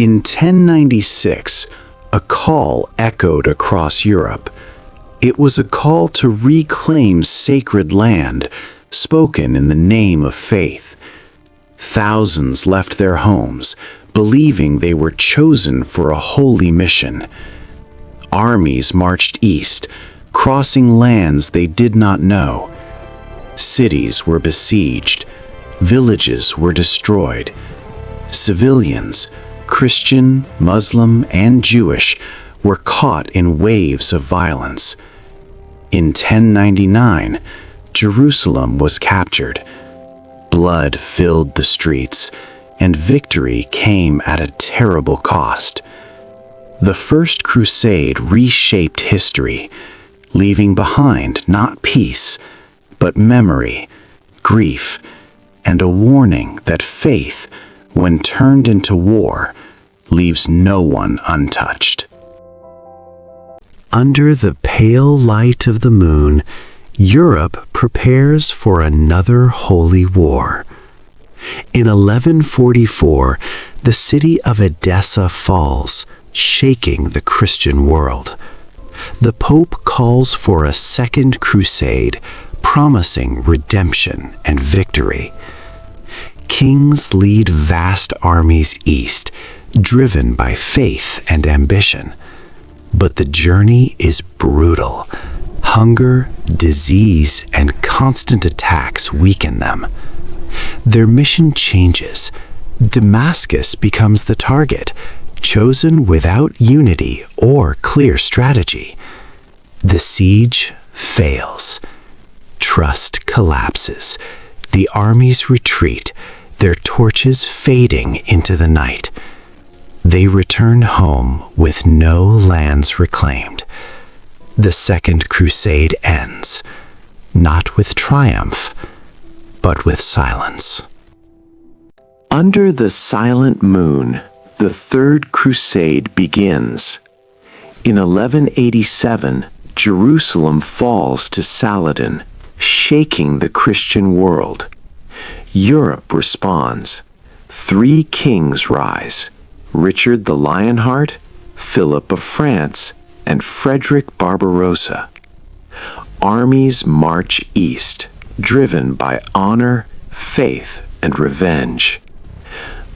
In 1096, a call echoed across Europe. It was a call to reclaim sacred land, spoken in the name of faith. Thousands left their homes, believing they were chosen for a holy mission. Armies marched east, crossing lands they did not know. Cities were besieged, villages were destroyed. Civilians, Christian, Muslim, and Jewish, were caught in waves of violence. In 1099, Jerusalem was captured. Blood filled the streets, and victory came at a terrible cost. The First Crusade reshaped history, leaving behind not peace, but memory, grief, and a warning that faith, when turned into war, leaves no one untouched. Under the pale light of the moon, Europe prepares for another holy war. In 1144, the city of Edessa falls, shaking the Christian world. The Pope calls for a second crusade, promising redemption and victory. Kings lead vast armies east, driven by faith and ambition. But the journey is brutal. Hunger, disease, and constant attacks weaken them. Their mission changes. Damascus becomes the target, chosen without unity or clear strategy. The siege fails. Trust collapses. The armies retreat, their torches fading into the night. They return home with no lands reclaimed. The Second Crusade ends, not with triumph, but with silence. Under the silent moon, the Third Crusade begins. In 1187, Jerusalem falls to Saladin, shaking the Christian world. Europe responds. 3 kings rise: Richard the Lionheart, Philip of France, and Frederick Barbarossa. Armies march east, driven by honor, faith, and revenge.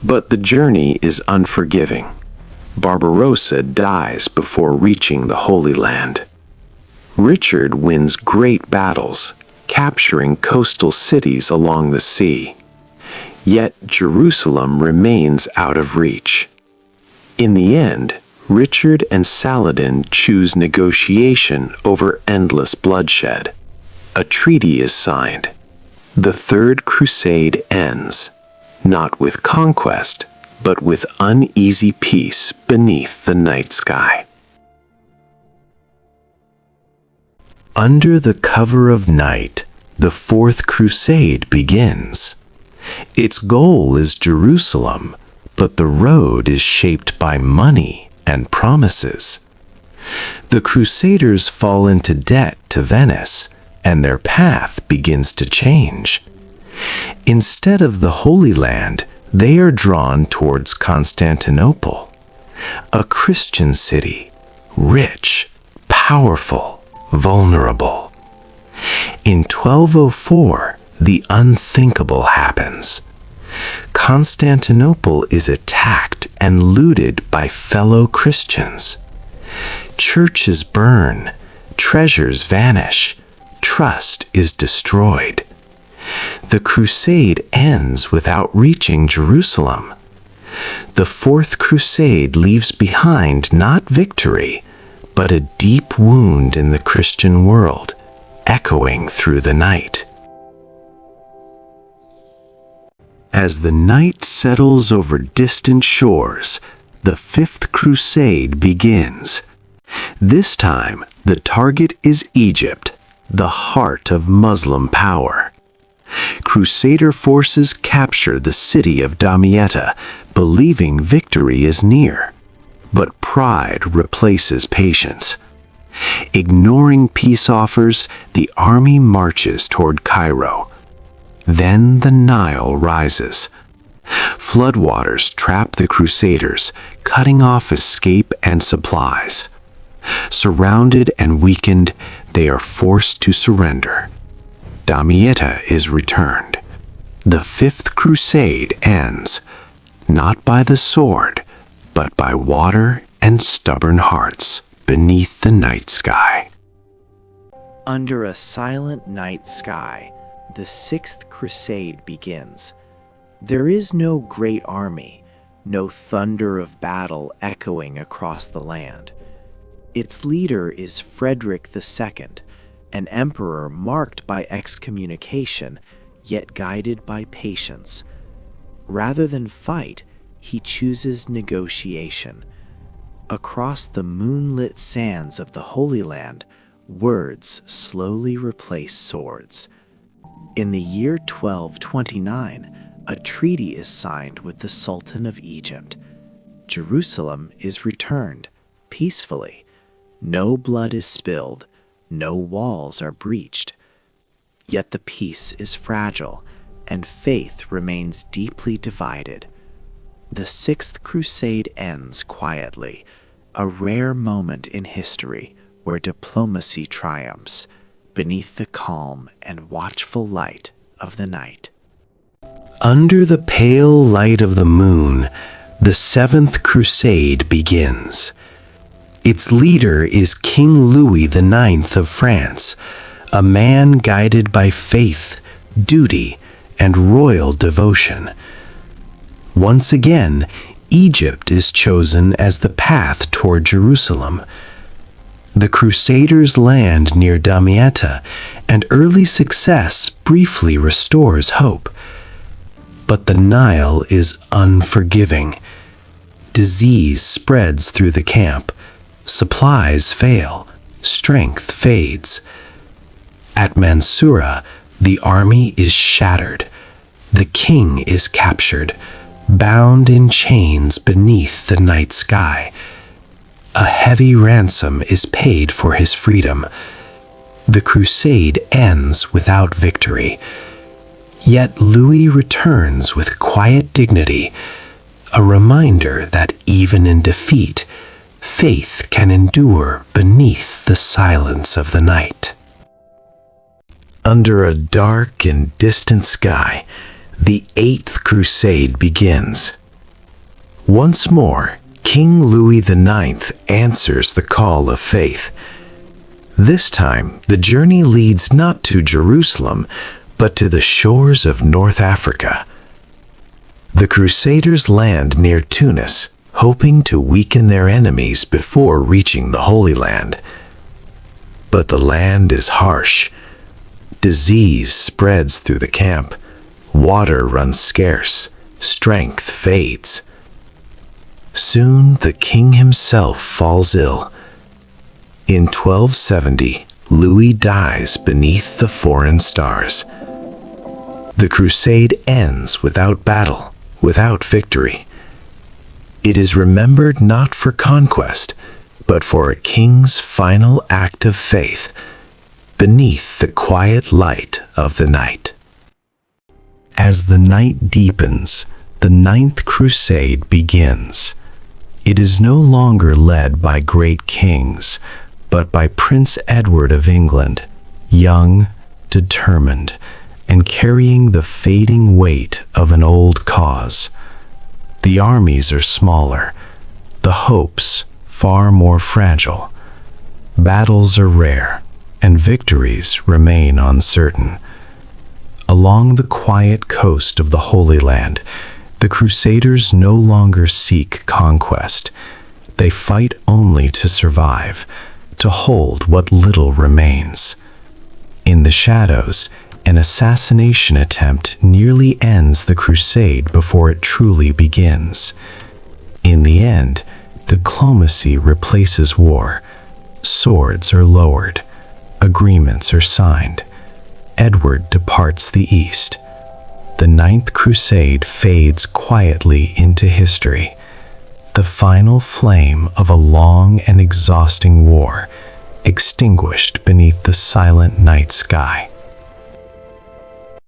But the journey is unforgiving. Barbarossa dies before reaching the Holy Land. Richard wins great battles, capturing coastal cities along the sea. Yet Jerusalem remains out of reach. In the end, Richard and Saladin choose negotiation over endless bloodshed. A treaty is signed. The Third Crusade ends, not with conquest, but with uneasy peace beneath the night sky. Under the cover of night, the Fourth Crusade begins. Its goal is Jerusalem, but the road is shaped by money and promises. The Crusaders fall into debt to Venice, and their path begins to change. Instead of the Holy Land, they are drawn towards Constantinople, a Christian city, rich, powerful, vulnerable. In 1204, the unthinkable happens. Constantinople is attacked and looted by fellow Christians. Churches burn, treasures vanish, trust is destroyed. The crusade ends without reaching Jerusalem. The Fourth Crusade leaves behind not victory, but a deep wound in the Christian world, echoing through the night. As the night settles over distant shores, the Fifth Crusade begins. This time, the target is Egypt, the heart of Muslim power. Crusader forces capture the city of Damietta, believing victory is near. But pride replaces patience. Ignoring peace offers, the army marches toward Cairo. Then the Nile rises. Floodwaters trap the Crusaders, cutting off escape and supplies. Surrounded and weakened, they are forced to surrender. Damietta is returned. The Fifth Crusade ends, not by the sword, but by water and stubborn hearts beneath the night sky. Under a silent night sky, the Sixth Crusade begins. There is no great army, no thunder of battle echoing across the land. Its leader is Frederick II, an emperor marked by excommunication, yet guided by patience. Rather than fight, he chooses negotiation. Across the moonlit sands of the Holy Land, words slowly replace swords. In the year 1229, a treaty is signed with the Sultan of Egypt. Jerusalem is returned peacefully. No blood is spilled, no walls are breached. Yet the peace is fragile, and faith remains deeply divided. The Sixth Crusade ends quietly, a rare moment in history where diplomacy triumphs beneath the calm and watchful light of the night. Under the pale light of the moon, the Seventh Crusade begins. Its leader is King Louis IX of France, a man guided by faith, duty, and royal devotion. Once again, Egypt is chosen as the path toward Jerusalem. The Crusaders land near Damietta, and early success briefly restores hope. But the Nile is unforgiving. Disease spreads through the camp. Supplies fail. Strength fades. At Mansoura, the army is shattered. The king is captured, bound in chains beneath the night sky. A heavy ransom is paid for his freedom. The crusade ends without victory. Yet Louis returns with quiet dignity, a reminder that even in defeat, faith can endure beneath the silence of the night. Under a dark and distant sky, the Eighth Crusade begins. Once more, King Louis IX answers the call of faith. This time, the journey leads not to Jerusalem, but to the shores of North Africa. The Crusaders land near Tunis, hoping to weaken their enemies before reaching the Holy Land. But the land is harsh. Disease spreads through the camp. Water runs scarce. Strength fades. Soon the king himself falls ill. In 1270, Louis dies beneath the foreign stars. The crusade ends without battle, without victory. It is remembered not for conquest, but for a king's final act of faith, beneath the quiet light of the night. As the night deepens, the Ninth Crusade begins. It is no longer led by great kings, but by Prince Edward of England, young, determined, and carrying the fading weight of an old cause. The armies are smaller, the hopes far more fragile. Battles are rare, and victories remain uncertain. Along the quiet coast of the Holy Land, the Crusaders no longer seek conquest. They fight only to survive, to hold what little remains. In the shadows, an assassination attempt nearly ends the crusade before it truly begins. In the end, diplomacy replaces war. Swords are lowered. Agreements are signed. Edward departs the East. The Ninth Crusade fades quietly into history, the final flame of a long and exhausting war, extinguished beneath the silent night sky.